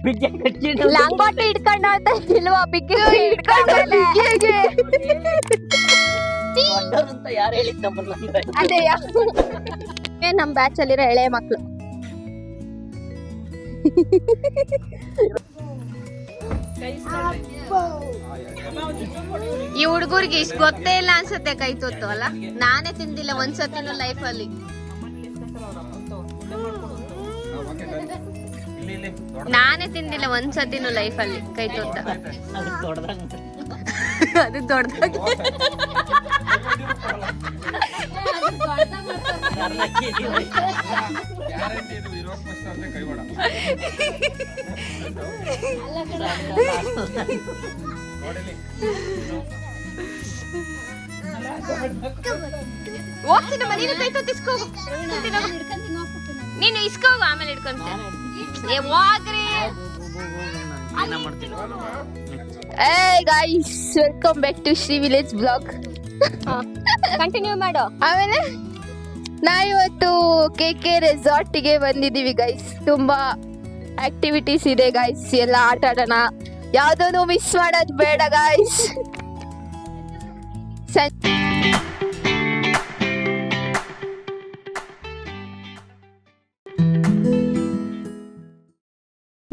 ಬಿಗ್ಗೆ long baati ಇಟ್ಕೊಂಡ ಅಂತ ಇಲ್ವಾ ಬಿಗ್ಗೆ ಹಿಡ್ಕೊಂಡ್ಮೇಲೆ ಅಂತ ಯಾರು ಹೇಳಿದ್ದಮ್ಮ ಅದೇ ನಮ್ ಬ್ಯಾಚ್ ಅಲ್ಲಿರೋ ಎಳೆ ಮಕ್ಳು ಈ ಹುಡುಗರಿಗೆ ಇಷ್ಟ ಗೊತ್ತೇ ಇಲ್ಲ ಅನ್ಸುತ್ತೆ ಕೈ ತೊತ್ತು ಅಲ್ಲ. ನಾನೇ ತಿಂದಿಲ್ಲ ಒಂದ್ಸತಿನೂ ಲೈಫ್ ಅಲ್ಲಿ. ನಾನೇ ತಿಂದಿಲ್ಲ ಒಂದ್ಸತಿನೂ ಲೈಫ್ ಅಲ್ಲಿ ಕೈ ತೊತ್ತ. ಅದು ದೊಡ್ಡದಾಗಿ ಹೋಗ್ತೀನಿ ನೀನು ಕೈ ತೊತ್ತು ಇಸ್ಕೋಗು. ನೀನು ಇಸ್ಕೋಗು ಆಮೇಲೆ ಇಟ್ಕೊಂತ ಹೋಗ್ರಿ. Hey guys, welcome back to Shri Village Vlog. Continue ಮಾಡು. ಆಮೇಲೆ ನಾವಿವತ್ತು KK ರೆಸಾರ್ಟ್ ಗೆ ಬಂದಿದೀವಿ ಗೈಸ್. ತುಂಬಾ ಆಕ್ಟಿವಿಟೀಸ್ ಇದೆ ಗೈಸ್. ಎಲ್ಲ ಆಟ ಆಡೋಣ, ಯಾವ್ದನ್ನು ಮಿಸ್ ಮಾಡೋದು ಬೇಡ ಗೈಸ್.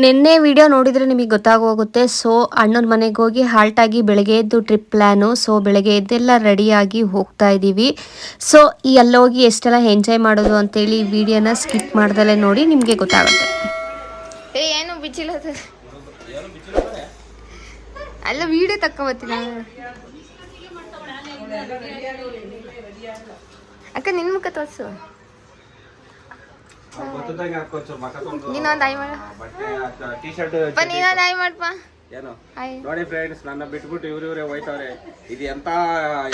ನಿನ್ನೆ ವಿಡಿಯೋ ನೋಡಿದರೆ ನಿಮಗೆ ಗೊತ್ತಾಗೋಗುತ್ತೆ. ಸೊ ಅಣ್ಣನ ಮನೆಗೆ ಹೋಗಿ ಹಾಲ್ಟ್ ಆಗಿ ಬೆಳಗ್ಗೆ ಎದ್ದು ಟ್ರಿಪ್ ಪ್ಲ್ಯಾನು. ಸೊ ಬೆಳಗ್ಗೆ ಎದ್ದೆಲ್ಲ ರೆಡಿಯಾಗಿ ಹೋಗ್ತಾ ಇದ್ದೀವಿ. ಸೊ ಈ ಅಲ್ಲೋಗಿ ಎಷ್ಟೆಲ್ಲ ಎಂಜಾಯ್ ಮಾಡೋದು ಅಂತೇಳಿ ವಿಡಿಯೋನ ಸ್ಕಿಪ್ ಮಾಡ್ದಲೇ ನೋಡಿ, ನಿಮಗೆ ಗೊತ್ತಾಗುತ್ತೆ. ಏನು ಬಿಚ್ಚಿಲ್ಲ ಅಲ್ಲ, ವಿಡಿಯೋ ತಕ್ಕೊಬತ್ತೀನಿ ಅಕ್ಕ. ನಿನ್ ಮುಖ ತೋರ್ಸು. ನೀನೊಂದು ಆಯ್ ಮಾಡ. ನೀನೊಂದು ಆಯ್ ಮಾಡಪ್ಪ. ಏನು ನೋಡಿ ಫ್ರೆಂಡ್ಸ್, ನನ್ನ ಬಿಟ್ಬಿಟ್ಟು ಇವ್ರೇ ಹೋಯ್ತವ್ರೆ. ಇದು ಎಂತ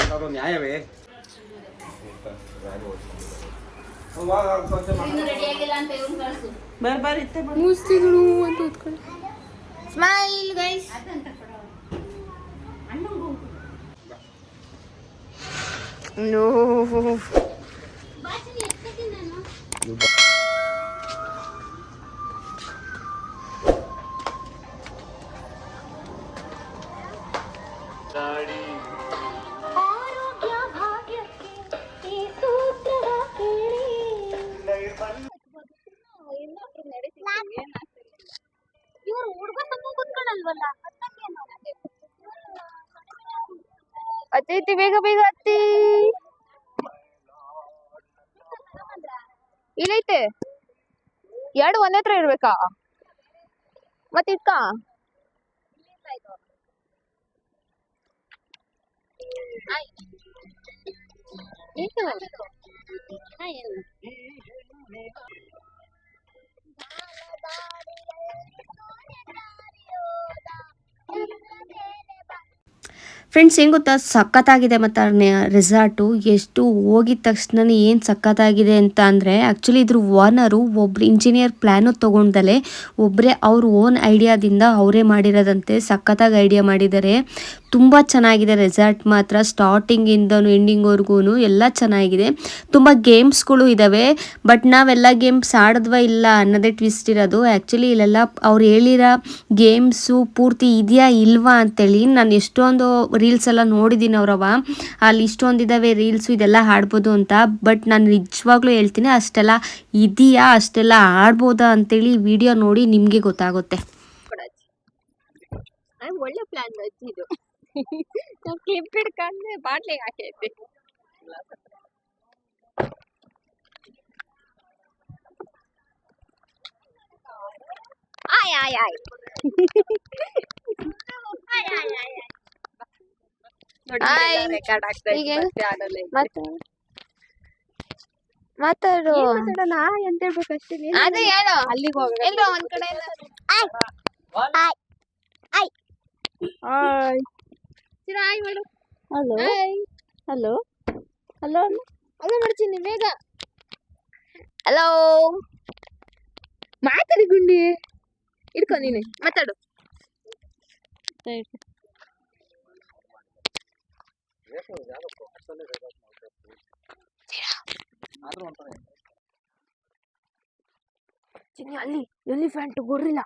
ಏನಾದ್ರು ನ್ಯಾಯವೇ? Smile guys. ನೋ ಅತ್ತೈತಿ, ಬೇಗ ಬೇಗ ಹತ್ತಿ. ಇಲ್ಲೈತೆ ಎರಡು ಒಂದೇ ಹತ್ರ ಇರ್ಬೇಕಾ? ಮತ್ತೆ ಇಟ್ಕ ಫ್ರೆಂಡ್ಸ್, ಏನು ಗೊತ್ತಾ, ಸಖತ್ತಾಗಿದೆ ಮತ್ತು ರೆಸಾರ್ಟು. ಎಷ್ಟು ಹೋಗಿದ ತಕ್ಷಣ ಏನು ಸಖತ್ತಾಗಿದೆ ಅಂತ ಅಂದರೆ, ಆ್ಯಕ್ಚುಲಿ ಇದ್ರ ಓನರು ಒಬ್ರು ಇಂಜಿನಿಯರ್ ಪ್ಲ್ಯಾನು ತೊಗೊಂಡಲೆ ಒಬ್ಬರೇ ಅವ್ರ ಓನ್ ಐಡಿಯಾದಿಂದ ಅವರೇ ಮಾಡಿರೋದಂತೆ. ಸಖತ್ತಾಗಿ ಐಡಿಯಾ ಮಾಡಿದ್ದಾರೆ. ತುಂಬ ಚೆನ್ನಾಗಿದೆ ರೆಸಾರ್ಟ್ ಮಾತ್ರ. ಸ್ಟಾರ್ಟಿಂಗಿಂದನೂ ಎಂಡಿಂಗ್ವರೆಗೂ ಎಲ್ಲ ಚೆನ್ನಾಗಿದೆ. ತುಂಬ ಗೇಮ್ಸ್ಗಳು ಇದ್ದಾವೆ. ಬಟ್ ನಾವೆಲ್ಲ ಗೇಮ್ಸ್ ಆಡಿದ್ವ ಇಲ್ಲ ಅನ್ನೋದೇ ಟ್ವಿಸ್ಟ್ ಇರೋದು. ಆ್ಯಕ್ಚುಲಿ ಇಲ್ಲೆಲ್ಲ ಅವ್ರು ಹೇಳಿರೋ ಗೇಮ್ಸು ಪೂರ್ತಿ ಇದೆಯಾ ಇಲ್ವಾ ಅಂತೇಳಿ ನಾನು ಎಷ್ಟೊಂದು ರೀಲ್ಸ್ ಎಲ್ಲ ನೋಡಿದ್ದೀನಿ ಅವರವ. ಅಲ್ಲಿ ಇಷ್ಟೊಂದಿದ್ದಾವೆ ರೀಲ್ಸು, ಇದೆಲ್ಲ ಆಡ್ಬೋದು ಅಂತ. ಬಟ್ ನಾನು ನಿಜವಾಗ್ಲೂ ಹೇಳ್ತೀನಿ, ಅಷ್ಟೆಲ್ಲ ಇದೆಯಾ, ಅಷ್ಟೆಲ್ಲ ಆಡ್ಬೋದಾ ಅಂತೇಳಿ ವಿಡಿಯೋ ನೋಡಿ ನಿಮಗೆ ಗೊತ್ತಾಗುತ್ತೆ. ಒಳ್ಳೆ ಪ್ಲಾನ್ ಇದು. ಕ್ಲಿಪ್ ಹಿಡ್ಕೊಂಡ್ರೆ ಬಾಟ್ಲಿಗೆ ಹಾಕೈತಿ. ಆಯ್ ಆಯ್ ಆಯ್ ಮಾತಾಡು. ಎಂತ ಹೇಳ್ಬೇಕಷ್ಟೇ. ಅದೇ ಹೇಳು. ಅಲ್ಲಿಗೆ ಹೋಗ ಒಂದ್ ಕಡೆ. ಹಲೋ ಹಲೋ ಹಲೋ ಹಲೋ ಮಾಡ್ತೀನಿ ಬೇಗ. ಹಲೋ ಮಾತಾಡಿ ಗುಂಡಿ. ಇಡ್ಕೊ ನೀನು ಮಾತಾಡು. ಅಲ್ಲಿ ಎಲಿಫೆಂಟ್ ಗೊರಿಲ್ಲ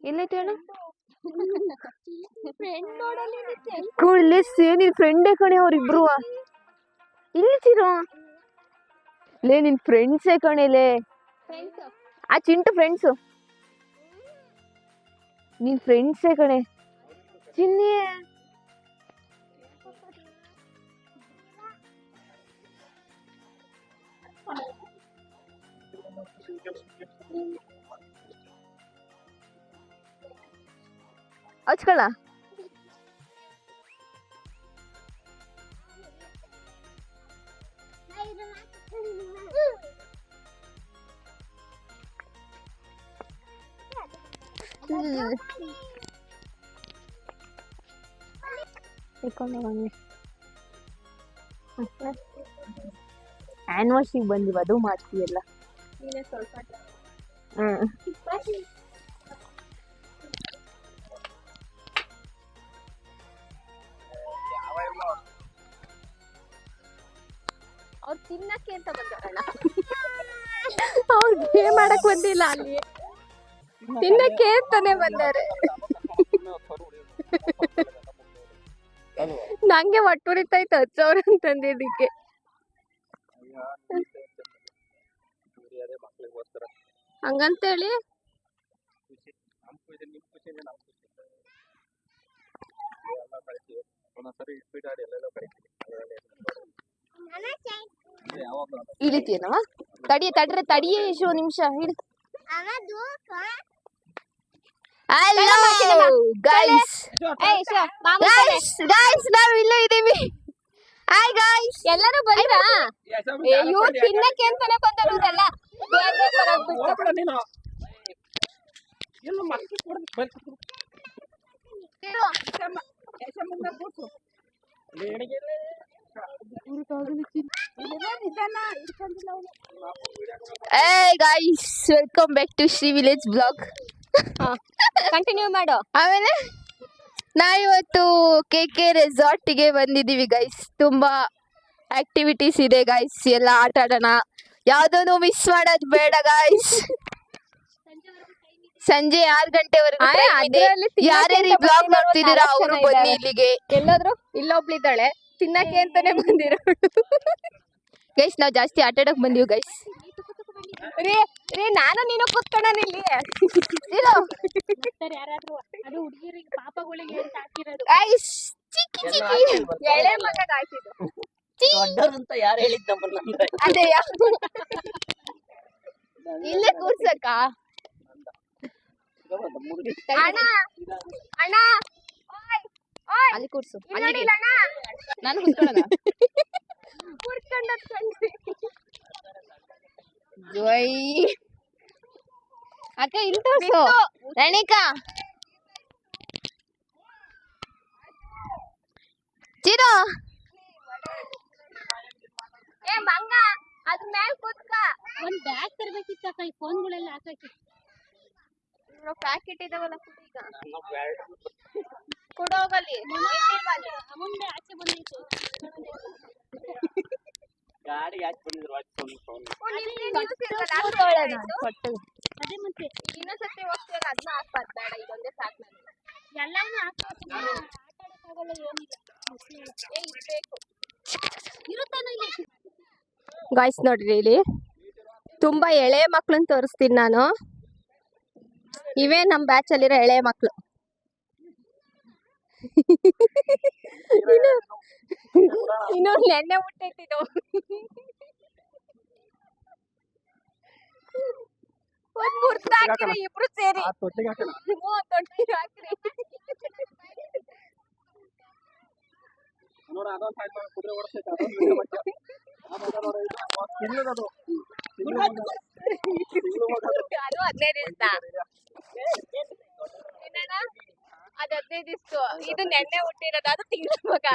ಎಲ್ಲೈತೆ ಹೇಳು ಕೂಡಲೇ ನಿನ್ ಫ್ರೆಂಡೇ ಕಣೆ ಅವ್ರಿಬ್ರು ಇಲ್ಲಿ ಚಿರು ಲೇ ನಿನ್ ಫ್ರೆಂಡ್ಸೇ ಕಣೆಲೇ ಆ ಚಿಂಟು ಫ್ರೆಂಡ್ಸು ನಿನ್ ಫ್ರೆಂಡ್ಸೇ ಕಣೆ ಚಿನ್ನಿ ಹಚ್ಕೊಳ್ಳ ಆನಿವರ್ಸರಿಗೆ ಬಂದಿವ ಅದು ಮಾಡ್ತೀಯಲ್ಲ ಹ್ಮ್ ಅವ್ರು ತಿನ್ನಕ್ಕೆ ಅಂತ ಬಂದವರಣ್ಣ ಅವ್ರು ಗೇಮ್ ಮಾಡಕ್ ಬಂದಿಲ್ಲ ಅಲ್ಲಿ ತಿನ್ನಕ್ಕೆ ಅಂತಾನೆ ಬಂದಾರೆ ನಂಗೆ ಒಟ್ಟುರಿತಾಯ್ತು 10,000 ಅಂತಂದಿದ್ದಕ್ಕೆ ಹಂಗಂತೇಳಿ ಇಳಿತೀನವ ತಡಿಯೇ ಎಷ್ಟು ನಿಮಿಷ ಹಿಡಿ ಹಲೋ ಗೈಸ್ ನಾವು ಇಲ್ಲೇ ಇದೀವಿ ಹಾಯ್ ಗೈಸ್ ಎಲ್ಲರೂ ಬಂದ್ರಾ ಇವ್ರು ತಿನ್ನಕ್ಕೆ ಅಂತಾನೆ ಬಂದವರೆಲ್ಲ Hey guys, welcome back to Sri Village Vlog. Continue ಮಾಡು. ಆಮೇಲೆ ನಾವಿವತ್ತು KK ರೆಸಾರ್ಟಿಗೆ ಬಂದಿದ್ದೀವಿ ಗೈಸ್. ತುಂಬಾ ಆಕ್ಟಿವಿಟೀಸ್ ಇದೆ ಗೈಸ್, ಎಲ್ಲ ಆಟ ಆಡೋಣ. ಯಾವ್ದನ್ನು ಮಿಸ್ ಮಾಡೋದು ಬೇಡ ಗೈಸ್. ಸಂಜೆ 6 ಗಂಟೆವರೆಗೂ ಯಾರ್ಯಾರು ಬ್ಲಾಗ್ ನೋಡ್ತಿದ್ದೀರಾ ಅವರು ಬನ್ನಿ ಇಲ್ಲಿಗೆ. ಎಲ್ಲಾದ್ರು ಇಲ್ಲೊಬ್ಳಿದ್ದಾಳೆ ತಿನ್ನಕ್ಕೆ ಅಂತಾನೆ ಬಂದಿರೋ ಗೈಸ್. ನಾವ್ ಜಾಸ್ತಿ ಆಟ ಆಡಕ್ ಬಂದೀವಿ ಗೈಸ್. ರೀ ನಾನು ನೀನು ಕೂತ್ಕೊಳ್ಳೋಣ ಇಲ್ಲಿ ಗೈಸ್. ಚಿಕ್ಕಿ ಎಳೆ ಮಗ ಹಾಕಿದ್ದು ದೊಡ್ಡವ್ರಂತ ಯಾರು ಹೇಳಿದ್ದಮ್ಮ ಅದೇ ಇಲ್ಲೇ ಕೂರ್ಸಕ್ಕ ಅಣ್ಣ ಅಣ್ಣ ಅಲ್ಲಿ ಕೂರ್ಸು ನಾನು ಜೈ ಅಕ್ಕ ಇಲ್ಲಿ ತೋರ್ಸು ರಣೀಕಾ ಚಿರು ಏ ಮಂಗ ಅದ್ರ ಮೇಲೆ ಕೂತ್ಕ ಒಂದ್ ಬ್ಯಾಗ್ ತರಬೇಕಿತ್ತ ಕೈ ಫೋನ್ಗಳೆಲ್ಲ ಹಾಕಕ್ಕೆ ಪ್ಯಾಕೆಟ್ ಇದಾವಲ್ಲ ಈಗ ಕೊಡೋಗಲ್ಲಿ ಮುಂದೆ ಆಚೆ ಬಂದೈತೆ ಗಾಡಿ ಯಾಕೆ ಬಂದಿದ್ರು ಅದೇ ಮತ್ತೆ ಇನ್ನೊಂದ್ಸತಿ ಹೋಗ್ತೀವಲ್ಲ ಅದನ್ನ ಹಾಕ್ಬಾರ್ದು ಬೇಡ ಇದೊಂದೇ ಸಾಕು ನನಗೆ ಎಲ್ಲಾನು ಹಾಕ್ಬೇಕು ಆಟ ಆಡಕ್ಕಾಗಲ್ಲ ಏನಿಲ್ಲ ಬೇಕು ಇರುತ್ತಾನ ಇಲ್ಲಿ ಗಾಯ್ಸ್ ನೋಡ್ರಿ ಇಲ್ಲಿ ತುಂಬಾ ಎಳೆ ಮಕ್ಳನ್ನ ತೋರಿಸ್ತೀನಿ ನಾನು. ಇವೇ ನಮ್ ಬ್ಯಾಚ್ ಅಲ್ಲಿರೋ ಎಳೆ ಮಕ್ಳು. ಇನ್ನು ನೆನ್ನೆ ಹುಟ್ಟೈತಿದ್ದು ಒಂದ್ ಮುರ್ತ ಹಾಕಿರಿ ಇಬ್ರು ಸೇರಿ ತೊಟ್ಟಿಗೆ ಹಾಕಿರಿ. ಅದು 15 ದಿವಸ ಅದು 15 ದಿವಸ. ಇದು ನೆನ್ನೆ ಹುಟ್ಟಿರೋದು, ಅದು ತಿಂಗಳ ಮಗ.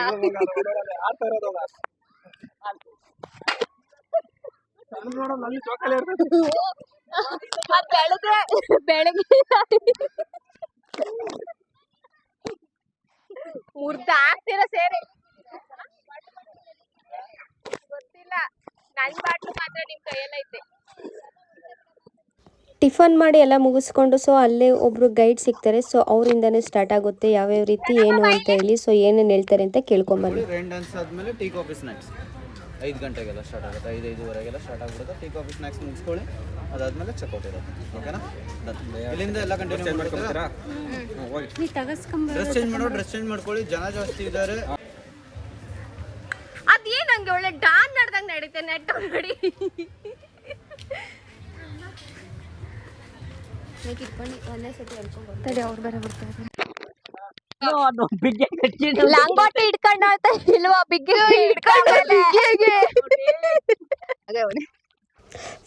ಬೆಳಗ್ಗೆ ಮುರ್ದ ಹಾಕ್ತೀರ ಸೇರಿ ಗೊತ್ತಿಲ್ಲ. ನನ್ ಬಾಟ್ಲು ಮಾತ್ರ ನಿಮ್ ಕೈಯಲ್ಲೈತೆ. ಟಿಫನ್ ಮಾಡಿ ಎಲ್ಲ ಮುಗಿಸ್ಕೊಂಡು ಸೊ ಅಲ್ಲೇ ಒಬ್ಬರು ಗೈಡ್ ಸಿಗ್ತಾರೆ. ಸೊ ಅವರಿಂದನೇ ಸ್ಟಾರ್ಟ್ ಆಗುತ್ತೆ ಯಾವ್ಯಾವ ರೀತಿ ಏನು ಅಂತ ಹೇಳಿ. ಸೊ ಏನೇನು ಹೇಳ್ತಾರೆ ಅಂತ ಕೇಳ್ಕೊಂಬನ್ನಿ. ರೈನ್ ಡ್ಯಾನ್ಸ್ ಆದಮೇಲೆ ಟೀ ಕಾಫಿ ಸ್ನ್ಯಾಕ್ಸ್ 5 ಗಂಟೆಗೆಲ್ಲ ಸ್ಟಾರ್ಟ್ ಆಗುತ್ತೆ, 5-5:30 ಸ್ಟಾರ್ಟ್ ಆಗಿಬಿಡುತ್ತೆ. ಟೀ ಕಾಫಿ ಸ್ನ್ಯಾಕ್ಸ್ ಮುಗಿಸ್ಕೊಳ್ಳಿ, ಅದಾದಮೇಲೆ ಚೆಕ್ಔಟ್ ಇರುತ್ತೆ. ಓಕೆನಾ? ಇಲ್ಲಿಂದ ಎಲ್ಲ ಕಂಟಿನ್ಯೂ ಮಾಡ್ಕೊಳ್ತೀರಾ? ಡ್ರೆಸ್ ಚೇಂಜ್ ಮಾಡ್ಕೊಳ್ಳಿ, ಜನ ಜಾಸ್ತಿ ಇದ್ದಾರೆ. ಅದೇನು ಹಂಗೆ ಒಳ್ಳೆ ಡಾನ್ ನಡ್ದಂಗೆ ನಡೀತೆ ನೆಟ್ ನೋಡಿ. ಅವ್ರು ಬೇರೆ ಬರ್ತಾರೆ. ಲಾಂಗೋಟಿ ಹಿಡ್ಕೊಂಡು ಇಲ್ವಾ ಬಿಗ್ಗೆ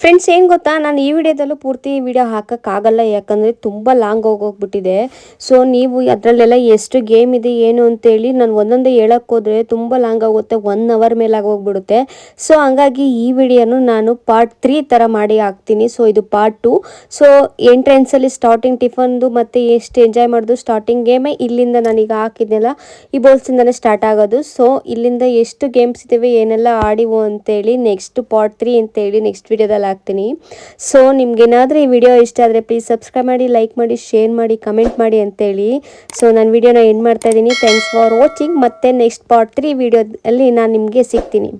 ಫ್ರೆಂಡ್ಸ್ ಏನು ಗೊತ್ತಾ, ನಾನು ಈ ವಿಡಿಯೋದಲ್ಲೂ ಪೂರ್ತಿ ವಿಡಿಯೋ ಹಾಕೋಕ್ಕಾಗಲ್ಲ, ಯಾಕಂದರೆ ತುಂಬ ಲಾಂಗ್ ಹೋಗ್ಬಿಟ್ಟಿದೆ. ಸೊ ನೀವು ಅದರಲ್ಲೆಲ್ಲ ಎಷ್ಟು ಗೇಮ್ ಇದೆ ಏನು ಅಂತೇಳಿ ನಾನು ಒಂದೊಂದೇ ಹೇಳೋಕ್ಕೋದ್ರೆ ತುಂಬ ಲಾಂಗ್ ಆಗುತ್ತೆ, 1 ಅವರ್ ಮೇಲಾಗಿ ಹೋಗ್ಬಿಡುತ್ತೆ. ಸೊ ಹಂಗಾಗಿ ಈ ವಿಡಿಯೋನು ನಾನು ಪಾರ್ಟ್ 3 ಥರ ಮಾಡಿ ಹಾಕ್ತೀನಿ. ಸೊ ಇದು ಪಾರ್ಟ್ 2. ಸೊ ಎಂಟ್ರೆನ್ಸಲ್ಲಿ ಸ್ಟಾರ್ಟಿಂಗ್ ಟಿಫನ್ದು ಮತ್ತು ಎಷ್ಟು ಎಂಜಾಯ್ ಮಾಡೋದು ಸ್ಟಾರ್ಟಿಂಗ್ ಗೇಮೇ ಇಲ್ಲಿಂದ ನಾನೀಗ ಹಾಕಿದ್ನೆಲ್ಲ ಈ ಬೋಲ್ಸಿಂದನೇ ಸ್ಟಾರ್ಟ್ ಆಗೋದು. ಸೊ ಇಲ್ಲಿಂದ ಎಷ್ಟು ಗೇಮ್ಸ್ ಇದ್ದಾವೆ ಏನೆಲ್ಲ ಆಡಿವು ಅಂತೇಳಿ ನೆಕ್ಸ್ಟ್ ಪಾರ್ಟ್ 3 ಅಂತೇಳಿ ನೆಕ್ಸ್ಟ್ ವಿಡಿಯೋದಲ್ಲಿ ಹಾಕ್ತೀನಿ. ಸೊ ನಿಮ್ಗೇನಾದರೂ ಈ ವಿಡಿಯೋ ಇಷ್ಟ ಆದರೆ ಪ್ಲೀಸ್ ಸಬ್ಸ್ಕ್ರೈಬ್ ಮಾಡಿ, ಲೈಕ್ ಮಾಡಿ, ಶೇರ್ ಮಾಡಿ, ಕಮೆಂಟ್ ಮಾಡಿ ಅಂತೇಳಿ. ಸೊ ನಾನು ವಿಡಿಯೋನ ಎಂಡ್ ಮಾಡ್ತಾ ಇದ್ದೀನಿ. Thanks for watching. ಮತ್ತೆ ನೆಕ್ಸ್ಟ್ ಪಾರ್ಟ್ 3 ವಿಡಿಯೋದಲ್ಲಿ ನಾನು ನಿಮಗೆ ಸಿಗ್ತೀನಿ.